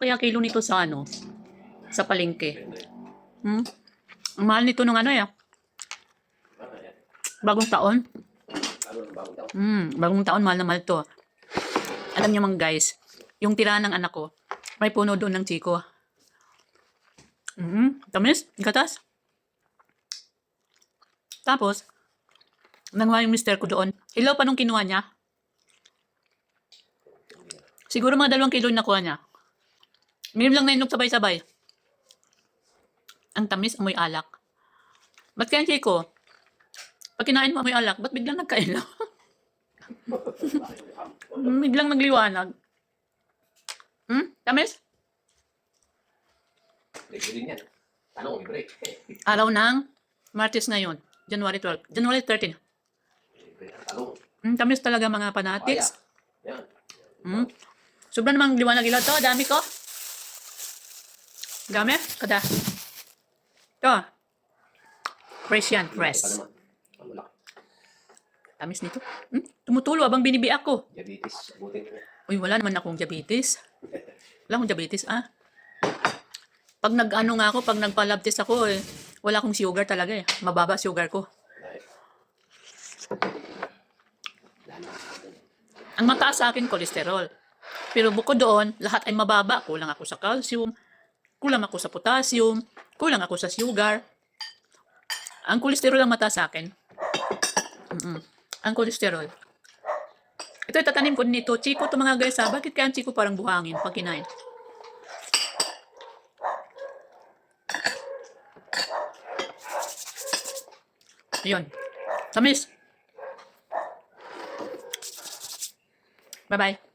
Kaya kilo nito sa ano? Sa palengke. Hmm? Ang mahal nito nung ano eh. Bagong taon. Bagong taon, mahal na mahal to. Alam niyo mga guys, yung tirahan ng anak ko, may puno doon ng chiko. Tamis, gatas. Tapos, nanguha yung mister ko doon. Ilaw pa nung kinuha niya. Siguro mga 2 kilo yung nakuha niya. Mayroon lang na inog sabay-sabay. Ang tamis, amoy alak. Ba't kaya chiko? Pag kinain mo amoy alak, ba't biglang nagkailaw? Biglang nagliwanag. Tamis? Libre yan. Tanong, libre. Araw ng Martes ngayon. January 12. January 13. Libre ang tanong. Tamis talaga mga fanatics. Yan. Sobrang namang liwanag ilaw to. Dami ko. Dami. Kada. Ito. Fresh yan. Fresh. Tamis nito. Tumutulo abang binibiak ko. Diabetes. Buti. Uy, wala naman akong diabetes. Wala akong diabetes, Pag nag-ano nga ako, pag nagpa-lab test ako, wala akong sugar talaga eh. Mababa sugar ko. Ang mataas sa akin, cholesterol. Pero bukod doon, lahat ay mababa. Kulang ako sa calcium, kulang ako sa potassium, kulang ako sa sugar. Ang cholesterol ang mataas sa akin. Ang cholesterol. Ito itatanim ko nito. Chiko to mga guys Bakit kaya ang chiko parang buhangin pag kinain? Yun. Tamis. Bye-bye.